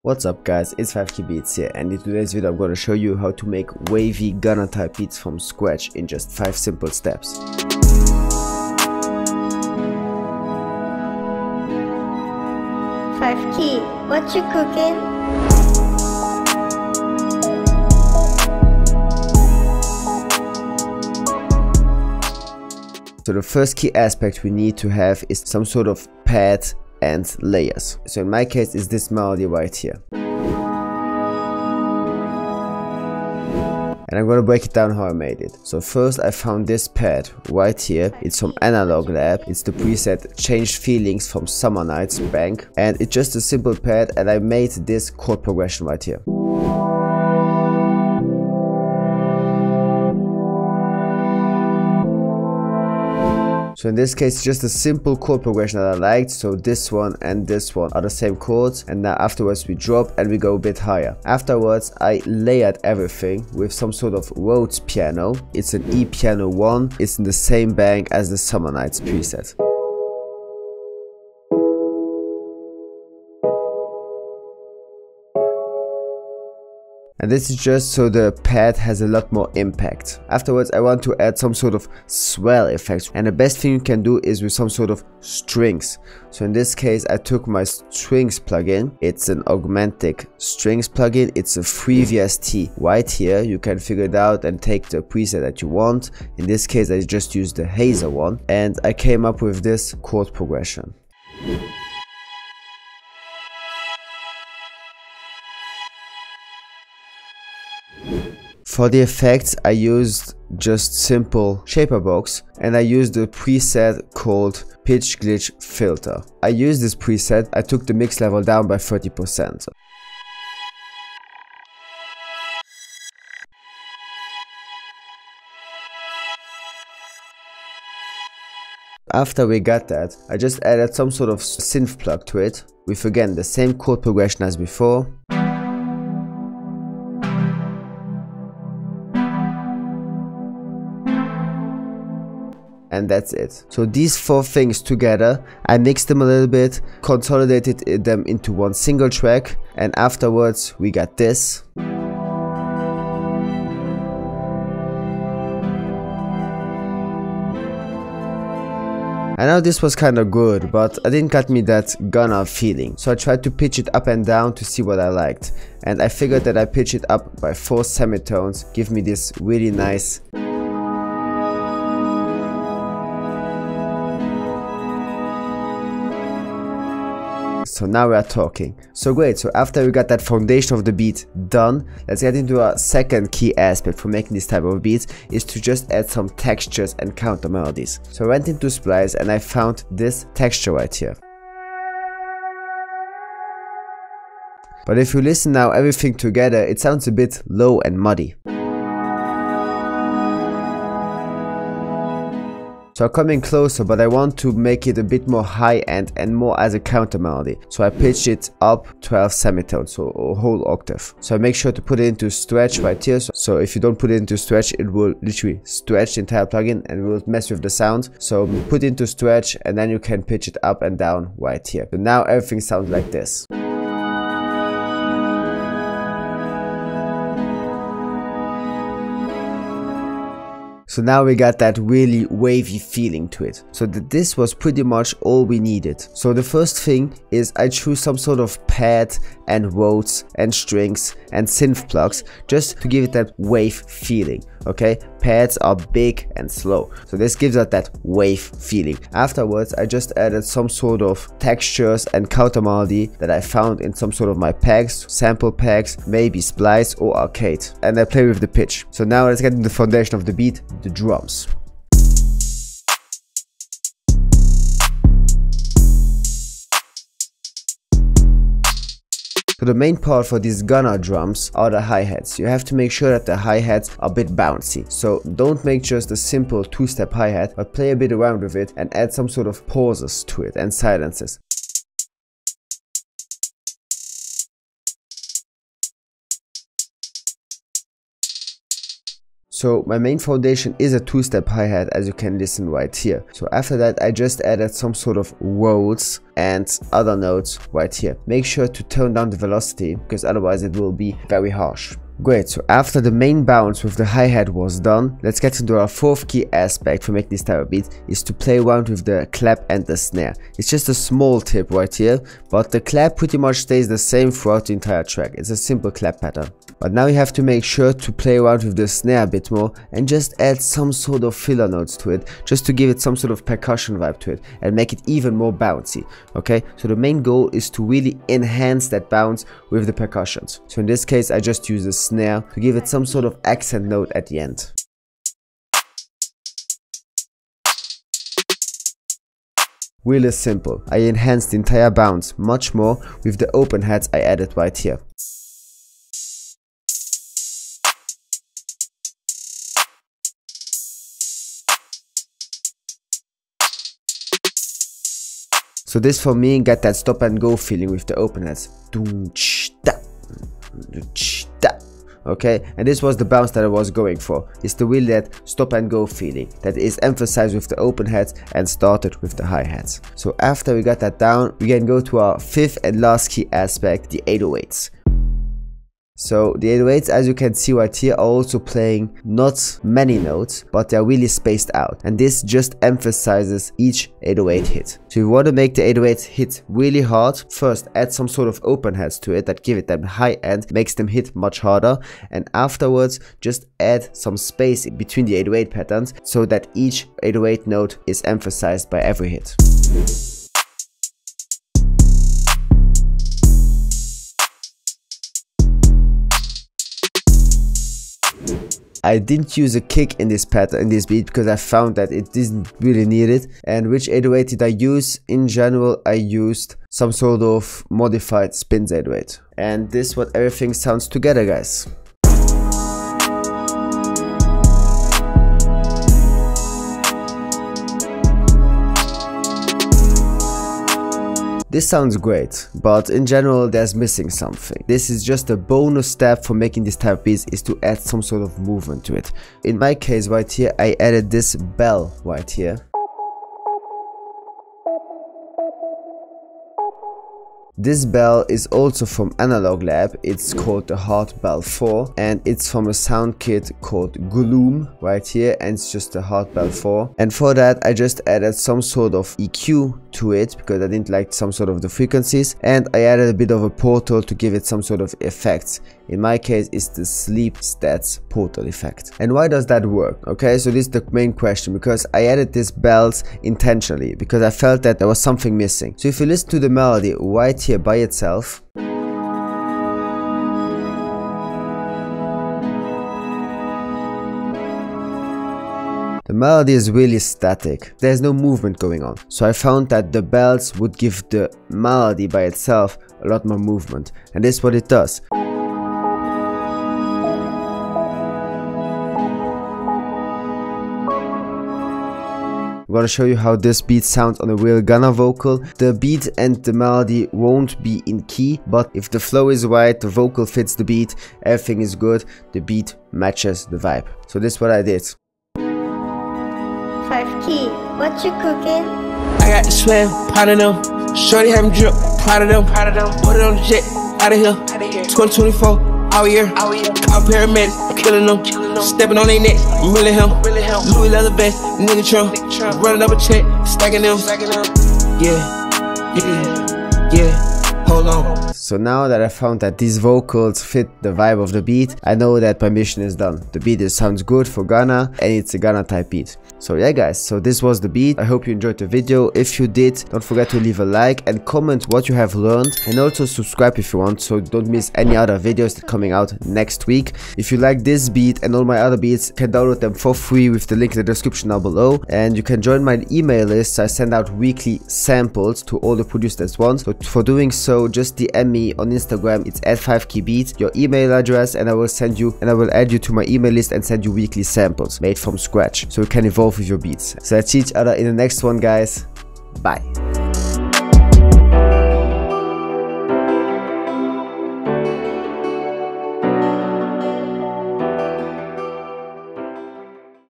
What's up guys, it's WAVY Beats here, and in today's video I'm going to show you how to make WAVY Gunna type beats from scratch in just 5 simple steps. Key, what you cooking? So the first key aspect we need to have is some sort of pad and layers. So in my case is this melody right here. And I'm gonna break it down how I made it. So first I found this pad right here. It's from Analog Lab. It's the preset Changed Feelings from Summer Nights Bank. And it's just a simple pad, and I made this chord progression right here. So in this case, it's just a simple chord progression that I liked. So this one and this one are the same chords, and now afterwards we drop and we go a bit higher. Afterwards I layered everything with some sort of Rhodes piano. It's an E piano 1. It's in the same bank as the Summer Nights preset. And this is just so the pad has a lot more impact. Afterwards I want to add some sort of swell effects, and the best thing you can do is with some sort of strings. So in this case I took my strings plugin. It's an augmentic strings plugin. It's a FreeVST. Right here you can figure it out and take the preset that you want. In this case I just used the Hazer one, and I came up with this chord progression. For the effects I used just simple shaper box, and I used a preset called Pitch Glitch Filter. I used this preset. I took the mix level down by 30%. After we got that, I just added some sort of synth plug to it with again the same chord progression as before. And that's it. So these 4 things together, I mixed them a little bit, consolidated them into one single track, and afterwards we got this. I know this was kinda good, but I didn't get me that Gunna feeling. So I tried to pitch it up and down to see what I liked. And I figured that I pitch it up by 4 semitones, give me this really nice. So now we are talking. So great, so after we got that foundation of the beat done, let's get into our second key aspect for making this type of beats, is to just add some textures and counter melodies. So I went into Splice and I found this texture right here. But if you listen now everything together, it sounds a bit low and muddy. So I'm coming closer, but I want to make it a bit more high end and more as a counter melody. So I pitched it up 12 semitones, so a whole octave. So I make sure to put it into stretch right here. So if you don't put it into stretch, it will literally stretch the entire plugin and will mess with the sound. So put it into stretch and then you can pitch it up and down right here. So now everything sounds like this. So now we got that really wavy feeling to it. So this was pretty much all we needed. So the first thing is I choose some sort of pad and Rhodes and strings and synth plugs just to give it that wave feeling. Okay, pads are big and slow, so this gives us that wave feeling. Afterwards I just added some sort of textures and counter melody that I found in some sort of my packs, sample packs, maybe Splice or Arcade, and I play with the pitch. So now let's get into the foundation of the beat, the drums. So the main part for these Gunna drums are the hi-hats. You have to make sure that the hi-hats are a bit bouncy. So don't make just a simple 2-step hi-hat, but play a bit around with it and add some sort of pauses to it and silences. So my main foundation is a 2-step hi-hat, as you can listen right here. So after that I just added some sort of rolls and other notes right here. Make sure to tone down the velocity because otherwise it will be very harsh. Great, so after the main bounce with the hi-hat was done, let's get into our 4th key aspect for making this type of beat, is to play around with the clap and the snare. It's just a small tip right here, but the clap pretty much stays the same throughout the entire track. It's a simple clap pattern. But now you have to make sure to play around with the snare a bit more and just add some sort of filler notes to it, just to give it some sort of percussion vibe to it and make it even more bouncy. Okay, so the main goal is to really enhance that bounce with the percussions. So in this case I just use the snare to give it some sort of accent note at the end. Really simple. I enhanced the entire bounce much more with the open hats I added right here. So this for me got that stop and go feeling with the open hats. Okay, and this was the bounce that I was going for. It's the really that stop and go feeling that is emphasized with the open hats and started with the hi-hats. So after we got that down, we can go to our 5th and last key aspect, the 808s. So the 808s, as you can see right here, are also playing not many notes, but they're really spaced out, and this just emphasizes each 808 hit. So if you want to make the 808s hit really hard, first add some sort of open hats to it that give it that high end, makes them hit much harder, and afterwards just add some space between the 808 patterns so that each 808 note is emphasized by every hit. I didn't use a kick in this pattern, in this beat, because I found that it didn't really need it. And which 808 did I use? In general, I used some sort of modified spins 808. And this is what everything sounds together, guys. This sounds great, but in general there's missing something. This is just a bonus step for making this type of beats, is to add some sort of movement to it. In my case right here, I added this bell right here. This bell is also from Analog Lab. It's called the Hard Bell 4 and it's from a sound kit called Gloom right here, and it's just a Hard Bell 4. And for that I just added some sort of EQ to it because I didn't like some sort of the frequencies, and I added a bit of a portal to give it some sort of effects. In my case it's the Sleep Stats portal effect. And why does that work? Okay, so this is the main question, because I added these bells intentionally because I felt that there was something missing. So if you listen to the melody right here by itself, the melody is really static. There's no movement going on. So I found that the bells would give the melody by itself a lot more movement, and this is what it does. I'm gonna show you how this beat sounds on a real Gunna vocal. The beat and the melody won't be in key, but if the flow is right, the vocal fits the beat, everything is good, the beat matches the vibe. So this is what I did. 5 key, what you cooking? I got the swag, proud of them. Shorty having drip, proud of them. Put it on the jet, out of here. 2024. All year, call paramedics, killing them, stepping on their necks, milling him, Louis leather vest, nigga trunk, running up a check, stacking them, yeah, hold on. So now that I found that these vocals fit the vibe of the beat, I know that my mission is done. The beat sounds good for Gunna, and it's a Gunna type beat. So yeah guys, so this was the beat. I hope you enjoyed the video. If you did, don't forget to leave a like and comment what you have learned, and also subscribe if you want, so don't miss any other videos that are coming out next week. If you like this beat and all my other beats, you can download them for free with the link in the description down below, and you can join my email list. I send out weekly samples to all the producers that want. So for doing so, just DM me on Instagram. It's @5keybeats, your email address, and I will add you to my email list and send you weekly samples made from scratch, so you can evolve with your beats. So let's see each other in the next one, guys. Bye.